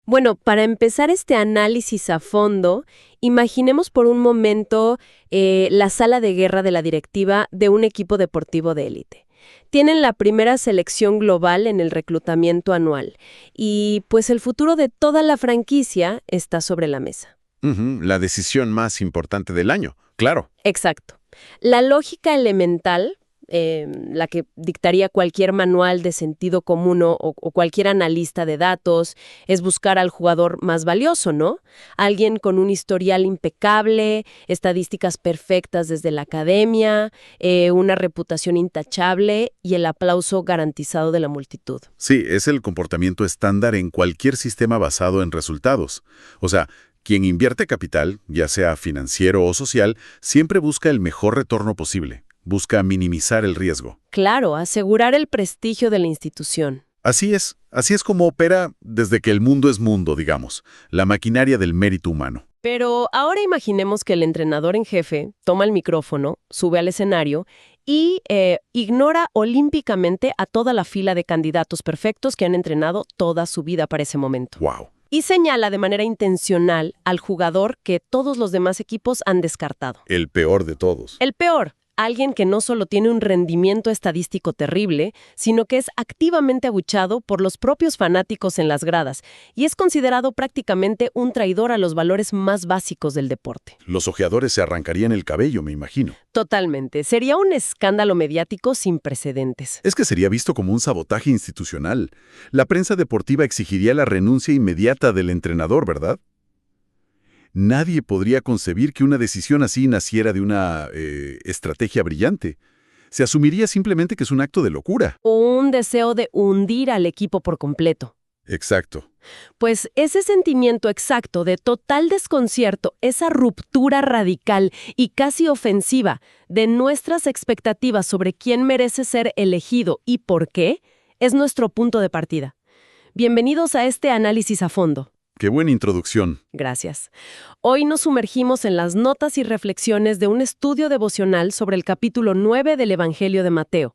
Bueno, para empezar este análisis a fondo, imaginemos por un momento la sala de guerra de la directiva de un equipo deportivo de élite. Tienen la primera selección global en el reclutamiento anual y pues el futuro de toda la franquicia está sobre la mesa. Ujú, la decisión más importante del año, claro. Exacto. La lógica elemental, la que dictaría cualquier manual de sentido común o cualquier analista de datos, es buscar al jugador más valioso, ¿no? Alguien con un historial impecable, estadísticas perfectas desde la academia, una reputación intachable y el aplauso garantizado de la multitud. Sí, es el comportamiento estándar en cualquier sistema basado en resultados. O sea, quien invierte capital, ya sea financiero o social, siempre busca el mejor retorno posible. Busca minimizar el riesgo. Claro, asegurar el prestigio de la institución. Así es como opera desde que el mundo es mundo, digamos, la maquinaria del mérito humano. Pero ahora imaginemos que el entrenador en jefe toma el micrófono, sube al escenario y ignora olímpicamente a toda la fila de candidatos perfectos que han entrenado toda su vida para ese momento. ¡Wow! Y señala de manera intencional al jugador que todos los demás equipos han descartado. El peor de todos. El peor, alguien que no solo tiene un rendimiento estadístico terrible, sino que es activamente abuchado por los propios fanáticos en las gradas y es considerado prácticamente un traidor a los valores más básicos del deporte. Los ojeadores se arrancarían el cabello, me imagino. Totalmente. Sería un escándalo mediático sin precedentes. Es que sería visto como un sabotaje institucional. La prensa deportiva exigiría la renuncia inmediata del entrenador, ¿verdad? Nadie podría concebir que una decisión así naciera de una estrategia brillante. Se asumiría simplemente que es un acto de locura. O un deseo de hundir al equipo por completo. Exacto. Pues ese sentimiento exacto de total desconcierto, esa ruptura radical y casi ofensiva de nuestras expectativas sobre quién merece ser elegido y por qué, es nuestro punto de partida. Bienvenidos a este análisis a fondo. Qué buena introducción. Gracias. Hoy nos sumergimos en las notas y reflexiones de un estudio devocional sobre el capítulo 9 del Evangelio de Mateo.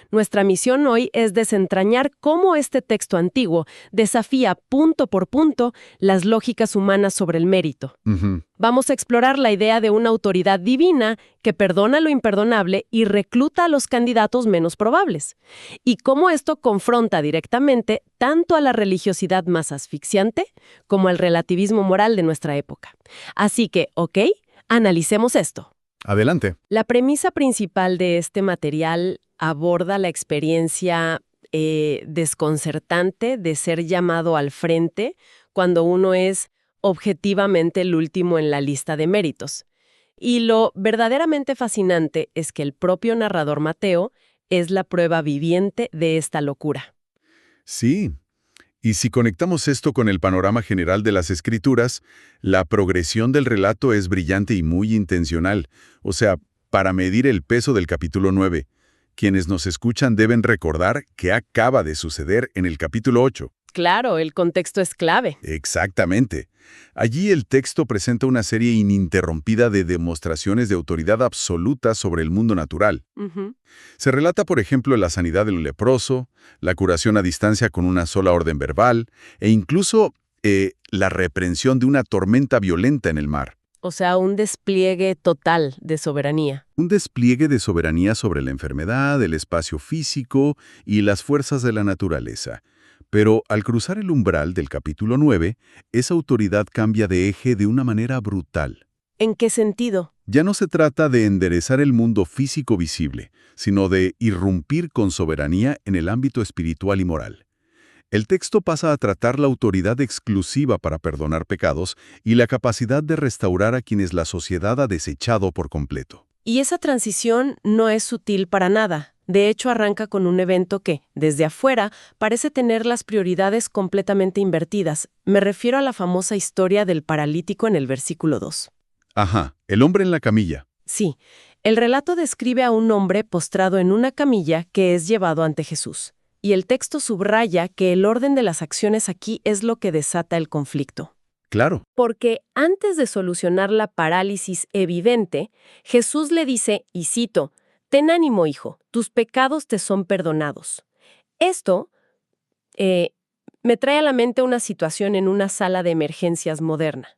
Nuestra misión hoy es desentrañar cómo este texto antiguo desafía punto por punto las lógicas humanas sobre el mérito. Ujú. Vamos a explorar la idea de una autoridad divina que perdona lo imperdonable y recluta a los candidatos menos probables. Y cómo esto confronta directamente tanto a la religiosidad más asfixiante como al relativismo moral de nuestra época. Así que, ¿ok? Analicemos esto. Adelante. La premisa principal de este material aborda la experiencia desconcertante de ser llamado al frente cuando uno es objetivamente el último en la lista de méritos. Y lo verdaderamente fascinante es que el propio narrador Mateo es la prueba viviente de esta locura. Sí. Y si conectamos esto con el panorama general de las escrituras, la progresión del relato es brillante y muy intencional. O sea, para medir el peso del capítulo 9, quienes nos escuchan deben recordar qué acaba de suceder en el capítulo 8. Claro, el contexto es clave. Exactamente. Allí el texto presenta una serie ininterrumpida de demostraciones de autoridad absoluta sobre el mundo natural. Ujú. Se relata, por ejemplo, la sanidad del leproso, la curación a distancia con una sola orden verbal, e incluso la reprensión de una tormenta violenta en el mar. O sea, un despliegue total de soberanía. Un despliegue de soberanía sobre la enfermedad, el espacio físico y las fuerzas de la naturaleza. Pero al cruzar el umbral del capítulo 9, esa autoridad cambia de eje de una manera brutal. ¿En qué sentido? Ya no se trata de enderezar el mundo físico visible, sino de irrumpir con soberanía en el ámbito espiritual y moral. El texto pasa a tratar la autoridad exclusiva para perdonar pecados y la capacidad de restaurar a quienes la sociedad ha desechado por completo. Y esa transición no es sutil para nada. De hecho, arranca con un evento que, desde afuera, parece tener las prioridades completamente invertidas. Me refiero a la famosa historia del paralítico en el versículo 2. Ajá, el hombre en la camilla. Sí, el relato describe a un hombre postrado en una camilla que es llevado ante Jesús. Y el texto subraya que el orden de las acciones aquí es lo que desata el conflicto. Claro. Porque antes de solucionar la parálisis evidente, Jesús le dice, y cito, «Ten ánimo, hijo, tus pecados te son perdonados». Esto Me trae a la mente una situación en una sala de emergencias moderna.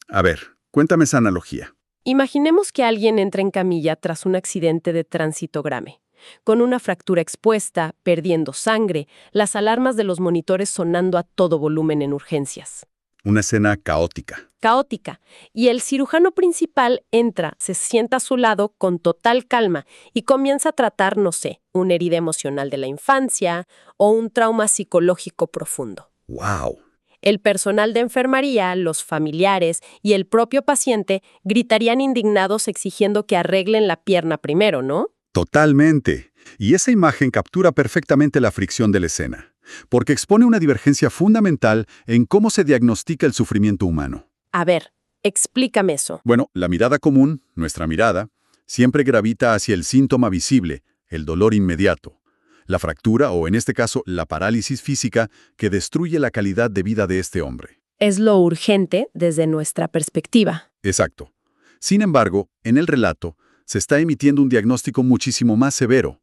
A ver, cuéntame esa analogía. Imaginemos que alguien entra en camilla tras un accidente de tránsito grave, con una fractura expuesta, perdiendo sangre, las alarmas de los monitores sonando a todo volumen en urgencias. Una escena caótica. Caótica, y el cirujano principal entra, se sienta a su lado con total calma y comienza a tratar, no sé, una herida emocional de la infancia o un trauma psicológico profundo. ¡Wow! El personal de enfermería, los familiares y el propio paciente gritarían indignados exigiendo que arreglen la pierna primero, ¿no? Totalmente. Y esa imagen captura perfectamente la fricción de la escena, porque expone una divergencia fundamental en cómo se diagnostica el sufrimiento humano. A ver, explícame eso. Bueno, la mirada común, nuestra mirada, siempre gravita hacia el síntoma visible, el dolor inmediato. La fractura, o en este caso, la parálisis física, que destruye la calidad de vida de este hombre. Es lo urgente desde nuestra perspectiva. Exacto. Sin embargo, en el relato, se está emitiendo un diagnóstico muchísimo más severo.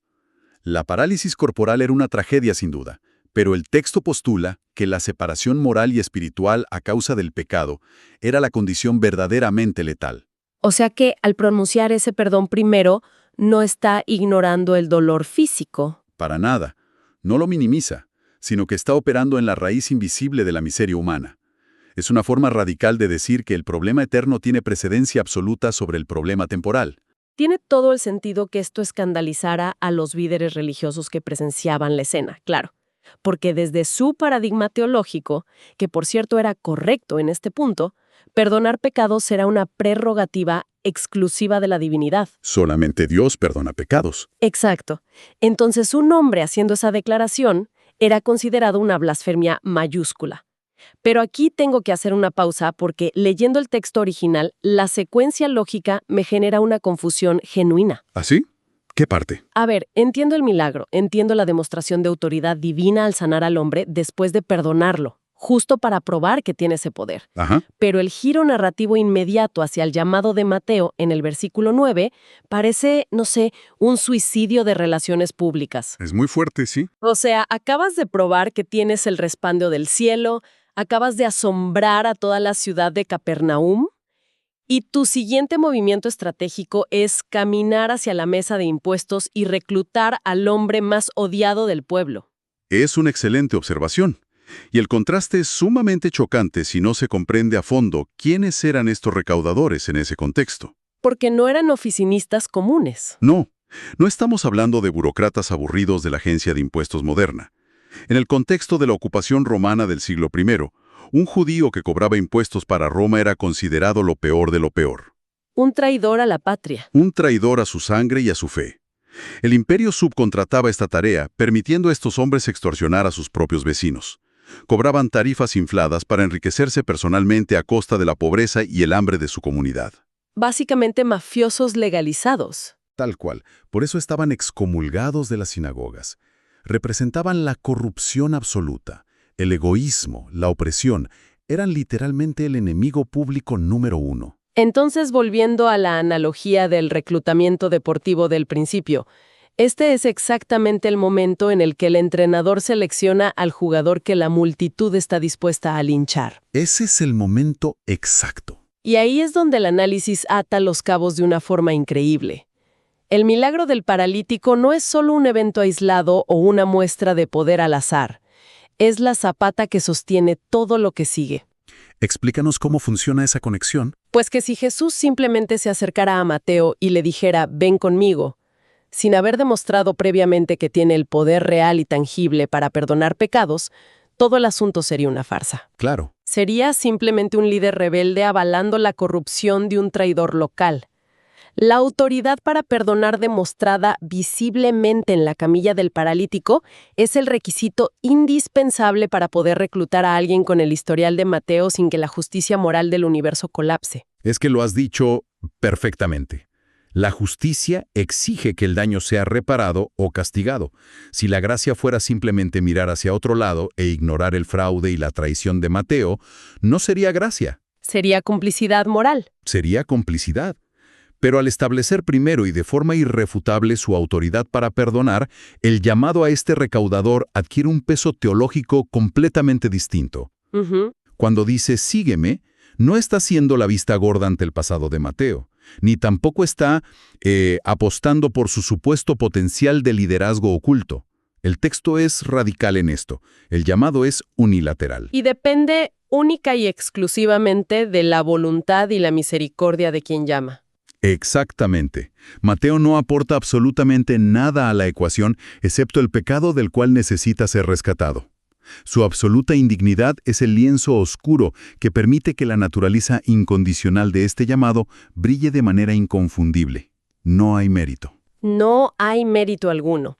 La parálisis corporal era una tragedia sin duda, pero el texto postula que la separación moral y espiritual a causa del pecado era la condición verdaderamente letal. O sea que, al pronunciar ese perdón primero, no está ignorando el dolor físico. Para nada. No lo minimiza, sino que está operando en la raíz invisible de la miseria humana. Es una forma radical de decir que el problema eterno tiene precedencia absoluta sobre el problema temporal. Tiene todo el sentido que esto escandalizara a los líderes religiosos que presenciaban la escena, claro. Porque desde su paradigma teológico, que por cierto era correcto en este punto, perdonar pecados era una prerrogativa exclusiva de la divinidad. Solamente Dios perdona pecados. Exacto. Entonces un hombre haciendo esa declaración era considerado una blasfemia mayúscula. Pero aquí tengo que hacer una pausa porque leyendo el texto original, la secuencia lógica me genera una confusión genuina. ¿Así? ¿Qué parte? A ver, entiendo el milagro, entiendo la demostración de autoridad divina al sanar al hombre después de perdonarlo, justo para probar que tiene ese poder. Ajá. Pero el giro narrativo inmediato hacia el llamado de Mateo en el versículo 9 parece, no sé, un suicidio de relaciones públicas. Es muy fuerte, sí. O sea, acabas de probar que tienes el respaldo del cielo, acabas de asombrar a toda la ciudad de Capernaum, y tu siguiente movimiento estratégico es caminar hacia la mesa de impuestos y reclutar al hombre más odiado del pueblo. Es una excelente observación. Y el contraste es sumamente chocante si no se comprende a fondo quiénes eran estos recaudadores en ese contexto. Porque no eran oficinistas comunes. No estamos hablando de burócratas aburridos de la agencia de impuestos moderna. En el contexto de la ocupación romana del siglo I, un judío que cobraba impuestos para Roma era considerado lo peor de lo peor. Un traidor a la patria. Un traidor a su sangre y a su fe. El imperio subcontrataba esta tarea, permitiendo a estos hombres extorsionar a sus propios vecinos. Cobraban tarifas infladas para enriquecerse personalmente a costa de la pobreza y el hambre de su comunidad. Básicamente mafiosos legalizados. Tal cual. Por eso estaban excomulgados de las sinagogas. Representaban la corrupción absoluta. El egoísmo, la opresión, eran literalmente el enemigo público número uno. Entonces, volviendo a la analogía del reclutamiento deportivo del principio, este es exactamente el momento en el que el entrenador selecciona al jugador que la multitud está dispuesta a linchar. Ese es el momento exacto. Y ahí es donde el análisis ata los cabos de una forma increíble. El milagro del paralítico no es solo un evento aislado o una muestra de poder al azar. Es la zapata que sostiene todo lo que sigue. Explícanos cómo funciona esa conexión. Pues que si Jesús simplemente se acercara a Mateo y le dijera, ven conmigo, sin haber demostrado previamente que tiene el poder real y tangible para perdonar pecados, todo el asunto sería una farsa. Claro. Sería simplemente un líder rebelde avalando la corrupción de un traidor local. La autoridad para perdonar demostrada visiblemente en la camilla del paralítico es el requisito indispensable para poder reclutar a alguien con el historial de Mateo sin que la justicia moral del universo colapse. Es que lo has dicho perfectamente. La justicia exige que el daño sea reparado o castigado. Si la gracia fuera simplemente mirar hacia otro lado e ignorar el fraude y la traición de Mateo, no sería gracia. Sería complicidad moral. Sería complicidad. Pero al establecer primero y de forma irrefutable su autoridad para perdonar, el llamado a este recaudador adquiere un peso teológico completamente distinto. Ujú. Cuando dice «sígueme», no está haciendo la vista gorda ante el pasado de Mateo, ni tampoco está apostando por su supuesto potencial de liderazgo oculto. El texto es radical en esto. El llamado es unilateral. Y depende única y exclusivamente de la voluntad y la misericordia de quien llama. Exactamente. Mateo no aporta absolutamente nada a la ecuación excepto el pecado del cual necesita ser rescatado. Su absoluta indignidad es el lienzo oscuro que permite que la naturaleza incondicional de este llamado brille de manera inconfundible. No hay mérito. No hay mérito alguno.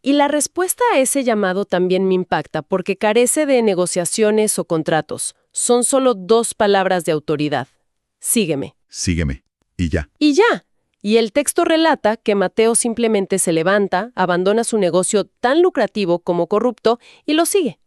Y la respuesta a ese llamado también me impacta porque carece de negociaciones o contratos. Son solo 2 palabras de autoridad. Sígueme. Sígueme. Y ya. Y ya. Y el texto relata que Mateo simplemente se levanta, abandona su negocio tan lucrativo como corrupto y lo sigue.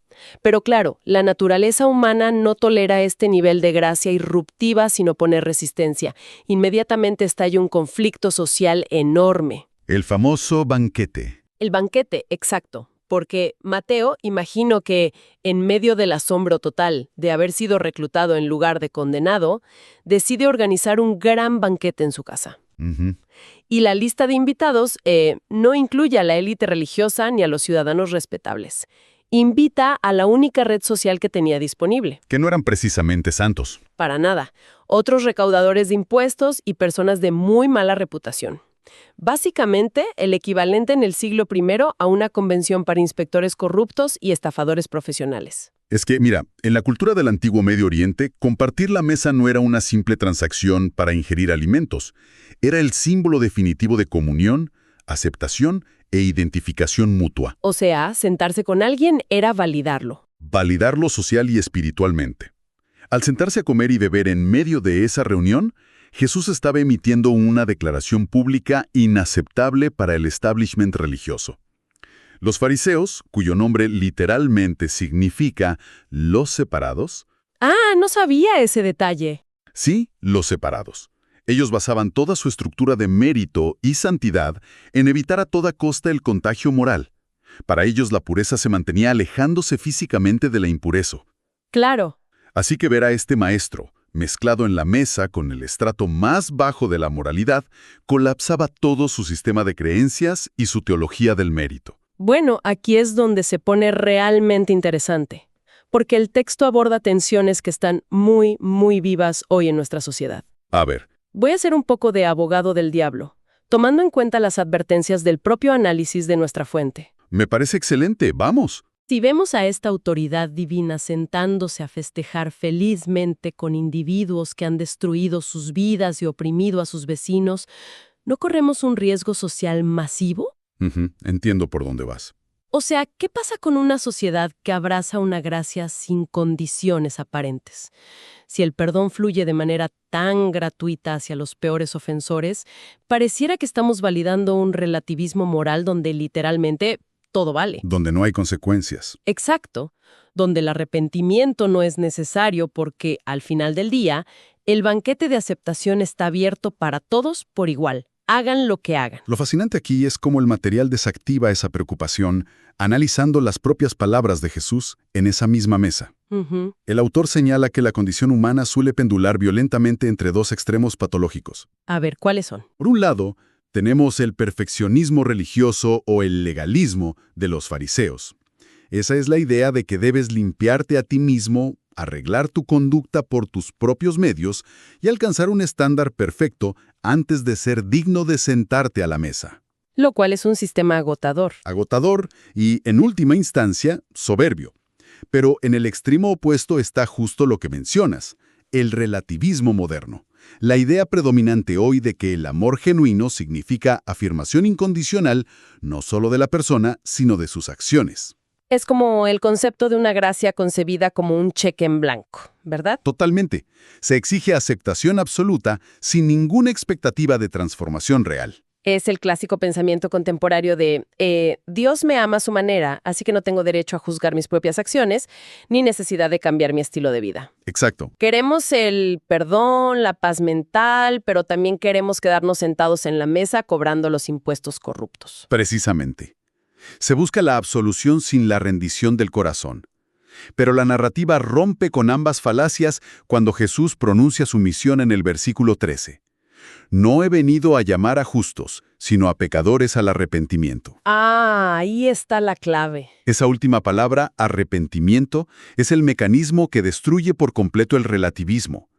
Pero claro, la naturaleza humana no tolera este nivel de gracia irruptiva sin oponer resistencia. Inmediatamente estalla un conflicto social enorme. El famoso banquete. El banquete, exacto. Porque Mateo, imagino que, en medio del asombro total de haber sido reclutado en lugar de condenado, decide organizar un gran banquete en su casa. Ujú. Y la lista de invitados no incluye a la élite religiosa ni a los ciudadanos respetables. Invita a la única red social que tenía disponible. Que no eran precisamente santos. Para nada. Otros recaudadores de impuestos y personas de muy mala reputación. Básicamente, el equivalente en el siglo I a una convención para inspectores corruptos y estafadores profesionales. Es que, mira, en la cultura del antiguo Medio Oriente, compartir la mesa no era una simple transacción para ingerir alimentos. Era el símbolo definitivo de comunión, aceptación e identificación mutua. O sea, sentarse con alguien era validarlo. Validarlo social y espiritualmente. Al sentarse a comer y beber en medio de esa reunión, Jesús estaba emitiendo una declaración pública inaceptable para el establishment religioso. Los fariseos, cuyo nombre literalmente significa «los separados», Ah, no sabía ese detalle. sí, los separados. Ellos basaban toda su estructura de mérito y santidad en evitar a toda costa el contagio moral. Para ellos la pureza se mantenía alejándose físicamente de la impureza. Claro. Así que ver a este maestro, mezclado en la mesa con el estrato más bajo de la moralidad, colapsaba todo su sistema de creencias y su teología del mérito. Bueno, aquí es donde se pone realmente interesante, porque el texto aborda tensiones que están muy, muy vivas hoy en nuestra sociedad. A ver, Voy a ser un poco de abogado del diablo, tomando en cuenta las advertencias del propio análisis de nuestra fuente. me parece excelente, vamos. Si vemos a esta autoridad divina sentándose a festejar felizmente con individuos que han destruido sus vidas y oprimido a sus vecinos, ¿no corremos un riesgo social masivo? Ujú, entiendo por dónde vas. O sea, ¿qué pasa con una sociedad que abraza una gracia sin condiciones aparentes? Si el perdón fluye de manera tan gratuita hacia los peores ofensores, pareciera que estamos validando un relativismo moral donde literalmente todo vale. Donde no hay consecuencias. Exacto, donde el arrepentimiento no es necesario porque, al final del día, el banquete de aceptación está abierto para todos por igual. Hagan lo que hagan. Lo fascinante aquí es cómo el material desactiva esa preocupación, analizando las propias palabras de Jesús en esa misma mesa. Ujú. El autor señala que la condición humana suele pendular violentamente entre 2 extremos patológicos. A ver, ¿cuáles son? Por un lado, tenemos el perfeccionismo religioso o el legalismo de los fariseos. Esa es la idea de que debes limpiarte a ti mismo, arreglar tu conducta por tus propios medios y alcanzar un estándar perfecto antes de ser digno de sentarte a la mesa. Lo cual es un sistema agotador. Agotador y, en última instancia, soberbio. Pero en el extremo opuesto está justo lo que mencionas, el relativismo moderno. La idea predominante hoy de que el amor genuino significa afirmación incondicional no solo de la persona, sino de sus acciones. Es como el concepto de una gracia concebida como un cheque en blanco, ¿verdad? Totalmente. Se exige aceptación absoluta sin ninguna expectativa de transformación real. Es el clásico pensamiento contemporáneo de Dios me ama a su manera, así que no tengo derecho a juzgar mis propias acciones, ni necesidad de cambiar mi estilo de vida. Exacto. Queremos el perdón, la paz mental, pero también queremos quedarnos sentados en la mesa cobrando los impuestos corruptos. Precisamente. Se busca la absolución sin la rendición del corazón. Pero la narrativa rompe con ambas falacias cuando Jesús pronuncia su misión en el versículo 13. No he venido a llamar a justos, sino a pecadores al arrepentimiento. Ah, ahí está la clave. Esa última palabra, arrepentimiento, es el mecanismo que destruye por completo el relativismo.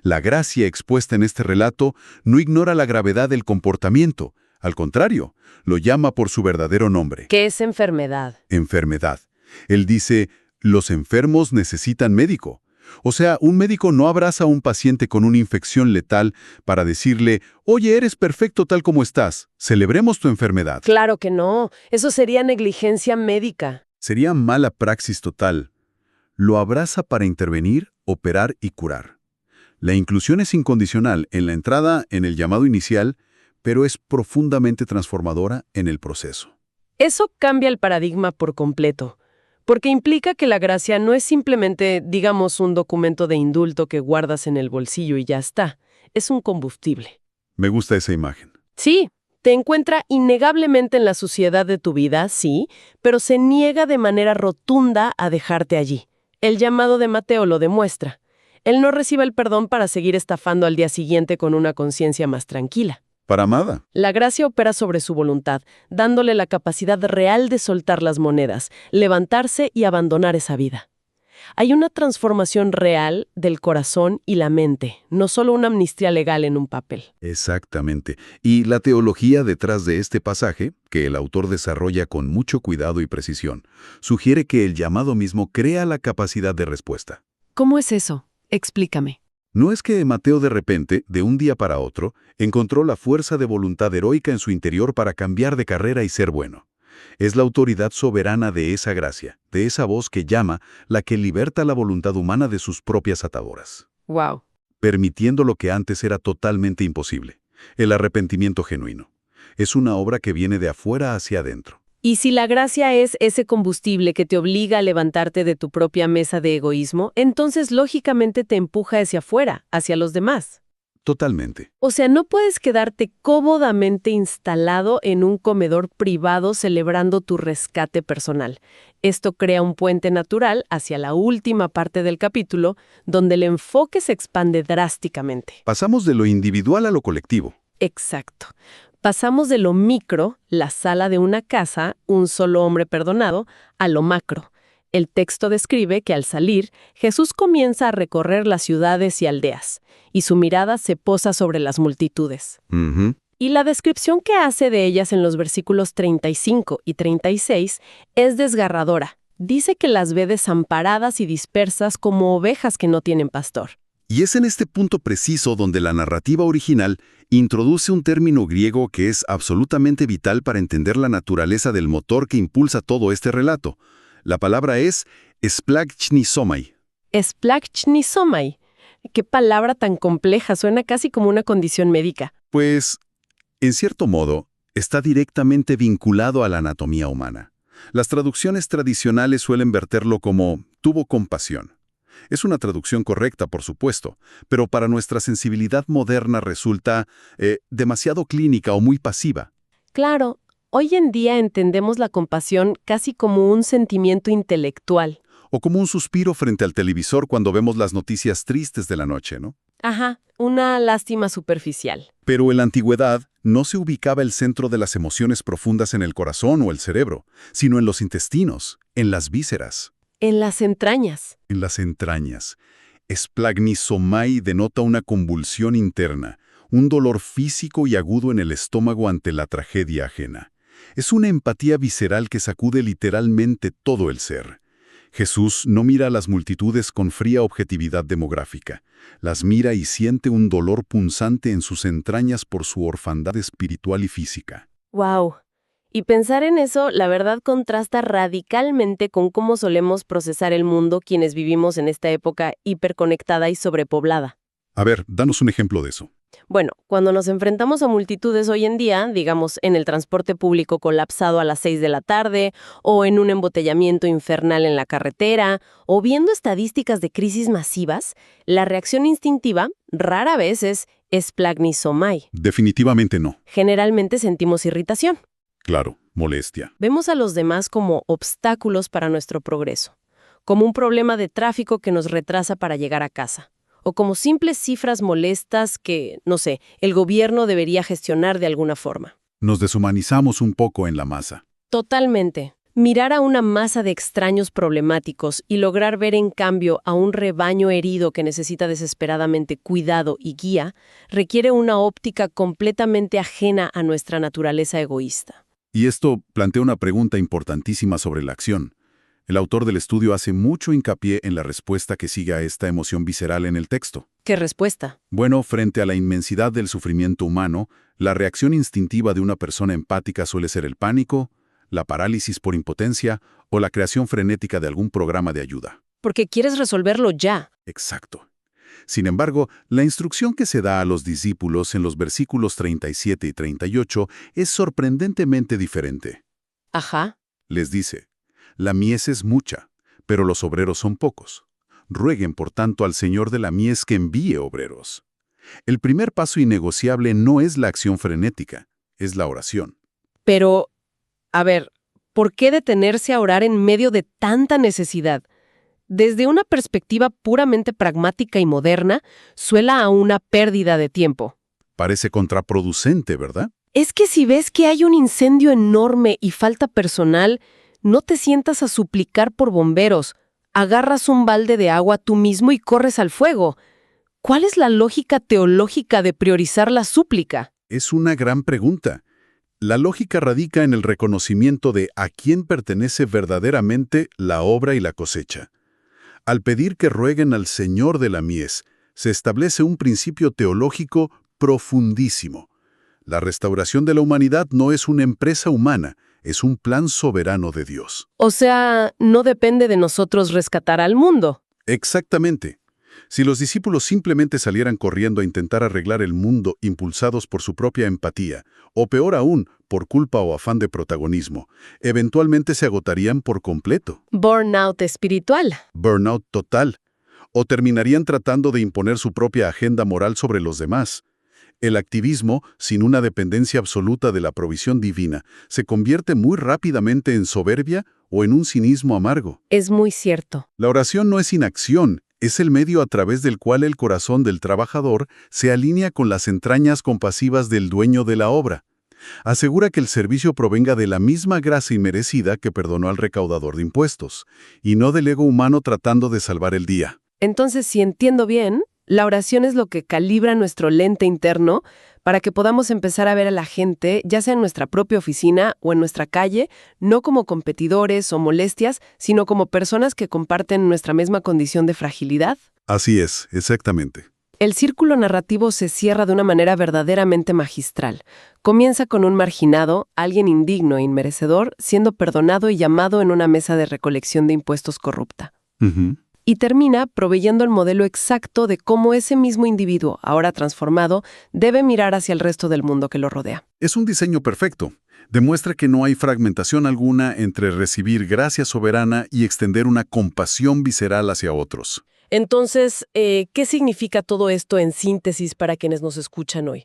La gracia expuesta en este relato no ignora la gravedad del comportamiento. Al contrario, lo llama por su verdadero nombre. ¿Qué es enfermedad? Enfermedad. Él dice, los enfermos necesitan médico. O sea, un médico no abraza a un paciente con una infección letal para decirle, oye, eres perfecto tal como estás, celebremos tu enfermedad. Claro que no, eso sería negligencia médica. Sería mala praxis total. Lo abraza para intervenir, operar y curar. La inclusión es incondicional en la entrada, en el llamado inicial, pero es profundamente transformadora en el proceso. Eso cambia el paradigma por completo. Porque implica que la gracia no es simplemente, digamos, un documento de indulto que guardas en el bolsillo y ya está. Es un combustible. Me gusta esa imagen. Sí, te encuentra innegablemente en la suciedad de tu vida, sí, pero se niega de manera rotunda a dejarte allí. El llamado de Mateo lo demuestra. Él no recibe el perdón para seguir estafando al día siguiente con una conciencia más tranquila. Para Amada. La gracia opera sobre su voluntad, dándole la capacidad real de soltar las monedas, levantarse y abandonar esa vida. Hay una transformación real del corazón y la mente, no solo una amnistía legal en un papel. Exactamente. Y la teología detrás de este pasaje, que el autor desarrolla con mucho cuidado y precisión, sugiere que el llamado mismo crea la capacidad de respuesta. ¿Cómo es eso? Explícame. No es que Mateo de repente, de un día para otro, encontró la fuerza de voluntad heroica en su interior para cambiar de carrera y ser bueno. Es la autoridad soberana de esa gracia, de esa voz que llama, la que liberta la voluntad humana de sus propias ataduras. Wow. Permitiendo lo que antes era totalmente imposible, el arrepentimiento genuino. Es una obra que viene de afuera hacia adentro. Y si la gracia es ese combustible que te obliga a levantarte de tu propia mesa de egoísmo, entonces lógicamente te empuja hacia afuera, hacia los demás. Totalmente. O sea, no puedes quedarte cómodamente instalado en un comedor privado celebrando tu rescate personal. Esto crea un puente natural hacia la última parte del capítulo, donde el enfoque se expande drásticamente. Pasamos de lo individual a lo colectivo. Exacto. Pasamos de lo micro, la sala de una casa, un solo hombre perdonado, a lo macro. El texto describe que al salir, Jesús comienza a recorrer las ciudades y aldeas, y su mirada se posa sobre las multitudes. Y la descripción que hace de ellas en los versículos 35 y 36 es desgarradora. Dice que las ve desamparadas y dispersas como ovejas que no tienen pastor. Y es en este punto preciso donde la narrativa original introduce un término griego que es absolutamente vital para entender la naturaleza del motor que impulsa todo este relato. La palabra es splagchnizomai. Splagchnizomai. Qué palabra tan compleja, suena casi como una condición médica. Pues, en cierto modo, está directamente vinculado a la anatomía humana. Las traducciones tradicionales suelen verterlo como tuvo compasión. Es una traducción correcta, por supuesto, pero para nuestra sensibilidad moderna resulta demasiado clínica o muy pasiva. Claro, hoy en día entendemos la compasión casi como un sentimiento intelectual. O como un suspiro frente al televisor cuando vemos las noticias tristes de la noche, ¿no? Ajá, una lástima superficial. Pero en la antigüedad no se ubicaba el centro de las emociones profundas en el corazón o el cerebro, sino en los intestinos, en las vísceras. En las entrañas. En las entrañas. Splagchnizomai denota una convulsión interna, un dolor físico y agudo en el estómago ante la tragedia ajena. Es una empatía visceral que sacude literalmente todo el ser. Jesús no mira a las multitudes con fría objetividad demográfica. Las mira y siente un dolor punzante en sus entrañas por su orfandad espiritual y física. ¡Wow! Y pensar en eso, la verdad, contrasta radicalmente con cómo solemos procesar el mundo quienes vivimos en esta época hiperconectada y sobrepoblada. A ver, danos un ejemplo de eso. Bueno, cuando nos enfrentamos a multitudes hoy en día, digamos en el transporte público colapsado a las 6 de la tarde, o en un embotellamiento infernal en la carretera, o viendo estadísticas de crisis masivas, la reacción instintiva rara vez es esplagnizomai. Definitivamente no. Generalmente sentimos irritación. Claro, molestia. Vemos a los demás como obstáculos para nuestro progreso, como un problema de tráfico que nos retrasa para llegar a casa, o como simples cifras molestas que, no sé, el gobierno debería gestionar de alguna forma. Nos deshumanizamos un poco en la masa. Totalmente. Mirar a una masa de extraños problemáticos y lograr ver en cambio a un rebaño herido que necesita desesperadamente cuidado y guía requiere una óptica completamente ajena a nuestra naturaleza egoísta. Y esto plantea una pregunta importantísima sobre la acción. El autor del estudio hace mucho hincapié en la respuesta que sigue a esta emoción visceral en el texto. ¿Qué respuesta? Bueno, frente a la inmensidad del sufrimiento humano, la reacción instintiva de una persona empática suele ser el pánico, la parálisis por impotencia o la creación frenética de algún programa de ayuda. Porque quieres resolverlo ya. Exacto. Sin embargo, la instrucción que se da a los discípulos en los versículos 37 y 38 es sorprendentemente diferente. Ajá. Les dice: la mies es mucha, pero los obreros son pocos. Rueguen, por tanto, al Señor de la mies que envíe obreros. El primer paso innegociable no es la acción frenética, es la oración. Pero, a ver, ¿por qué detenerse a orar en medio de tanta necesidad? Desde una perspectiva puramente pragmática y moderna, suena a una pérdida de tiempo. Parece contraproducente, ¿verdad? Es que si ves que hay un incendio enorme y falta personal, no te sientas a suplicar por bomberos. Agarras un balde de agua tú mismo y corres al fuego. ¿Cuál es la lógica teológica de priorizar la súplica? Es una gran pregunta. La lógica radica en el reconocimiento de a quién pertenece verdaderamente la obra y la cosecha. Al pedir que rueguen al Señor de la mies, se establece un principio teológico profundísimo. La restauración de la humanidad no es una empresa humana, es un plan soberano de Dios. O sea, no depende de nosotros rescatar al mundo. Exactamente. Si los discípulos simplemente salieran corriendo a intentar arreglar el mundo impulsados por su propia empatía, o peor aún, por culpa o afán de protagonismo, eventualmente se agotarían por completo. Burnout espiritual. Burnout total. O terminarían tratando de imponer su propia agenda moral sobre los demás. El activismo, sin una dependencia absoluta de la provisión divina, se convierte muy rápidamente en soberbia o en un cinismo amargo. Es muy cierto. La oración no es inacción, es el medio a través del cual el corazón del trabajador se alinea con las entrañas compasivas del dueño de la obra. Asegura que el servicio provenga de la misma gracia inmerecida que perdonó al recaudador de impuestos, y no del ego humano tratando de salvar el día. Entonces, si entiendo bien, la oración es lo que calibra nuestro lente interno para que podamos empezar a ver a la gente, ya sea en nuestra propia oficina o en nuestra calle, no como competidores o molestias, sino como personas que comparten nuestra misma condición de fragilidad. Así es, exactamente. El círculo narrativo se cierra de una manera verdaderamente magistral. Comienza con un marginado, alguien indigno e inmerecedor, siendo perdonado y llamado en una mesa de recolección de impuestos corrupta. Y termina proveyendo el modelo exacto de cómo ese mismo individuo, ahora transformado, debe mirar hacia el resto del mundo que lo rodea. Es un diseño perfecto. Demuestra que no hay fragmentación alguna entre recibir gracia soberana y extender una compasión visceral hacia otros. Entonces, ¿qué significa todo esto en síntesis para quienes nos escuchan hoy?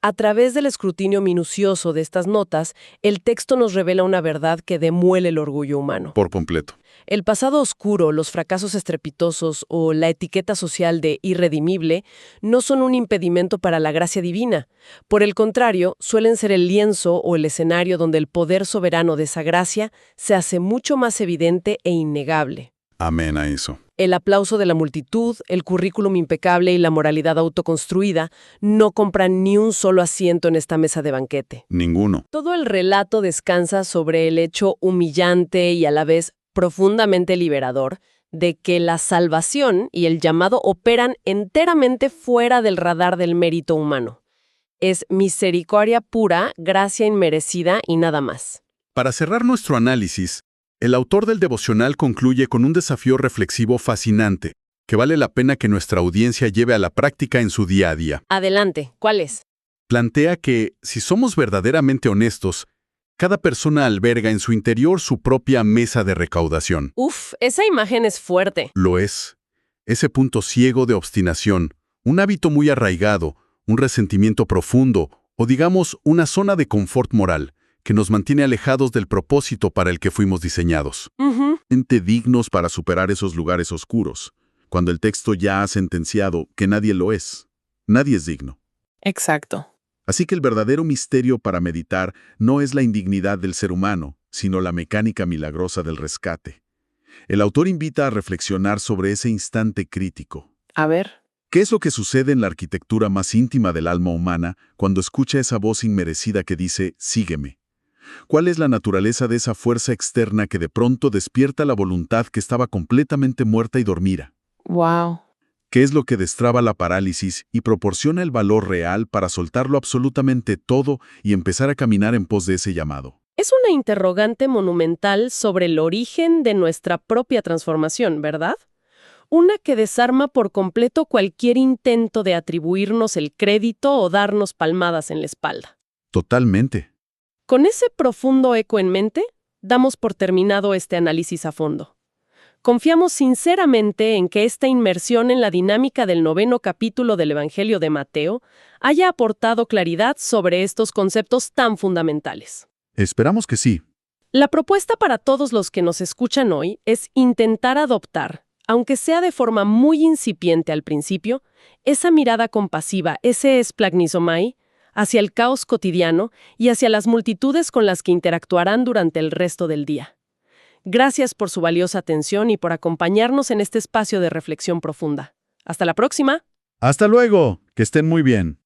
A través del escrutinio minucioso de estas notas, el texto nos revela una verdad que demuele el orgullo humano. Por completo. El pasado oscuro, los fracasos estrepitosos o la etiqueta social de irredimible no son un impedimento para la gracia divina. Por el contrario, suelen ser el lienzo o el escenario donde el poder soberano de esa gracia se hace mucho más evidente e innegable. Amén a eso. El aplauso de la multitud, el currículum impecable y la moralidad autoconstruida no compran ni un solo asiento en esta mesa de banquete. Ninguno. Todo el relato descansa sobre el hecho humillante y a la vez profundamente liberador de que la salvación y el llamado operan enteramente fuera del radar del mérito humano. Es misericordia pura, gracia inmerecida y nada más. Para cerrar nuestro análisis, el autor del devocional concluye con un desafío reflexivo fascinante. que vale la pena que nuestra audiencia lleve a la práctica en su día a día. Adelante, ¿cuál es? Plantea que, si somos verdaderamente honestos, cada persona alberga en su interior su propia mesa de recaudación. Uf, esa imagen es fuerte. Lo es. Ese punto ciego de obstinación, un hábito muy arraigado, un resentimiento profundo o digamos una zona de confort moral que nos mantiene alejados del propósito para el que fuimos diseñados. Ujú. Dignos para superar esos lugares oscuros, cuando el texto ya ha sentenciado que nadie lo es. Nadie es digno. Exacto. Así que el verdadero misterio para meditar no es la indignidad del ser humano, sino la mecánica milagrosa del rescate. El autor invita a reflexionar sobre ese instante crítico. A ver. ¿Qué es lo que sucede en la arquitectura más íntima del alma humana cuando escucha esa voz inmerecida que dice, sígueme? ¿Cuál es la naturaleza de esa fuerza externa que de pronto despierta la voluntad que estaba completamente muerta y dormida? Wow. ¿Qué es lo que destraba la parálisis y proporciona el valor real para soltarlo absolutamente todo y empezar a caminar en pos de ese llamado? Es una interrogante monumental sobre el origen de nuestra propia transformación, ¿verdad? Una que desarma por completo cualquier intento de atribuirnos el crédito o darnos palmadas en la espalda. Totalmente. Con ese profundo eco en mente, damos por terminado este análisis a fondo. Confiamos sinceramente en que esta inmersión en la dinámica del 9º capítulo del Evangelio de Mateo haya aportado claridad sobre estos conceptos tan fundamentales. Esperamos que sí. La propuesta para todos los que nos escuchan hoy es intentar adoptar, aunque sea de forma muy incipiente al principio, esa mirada compasiva, ese esplagnisomai, hacia el caos cotidiano y hacia las multitudes con las que interactuarán durante el resto del día. Gracias por su valiosa atención y por acompañarnos en este espacio de reflexión profunda. ¡Hasta la próxima! Hasta luego. Que estén muy bien.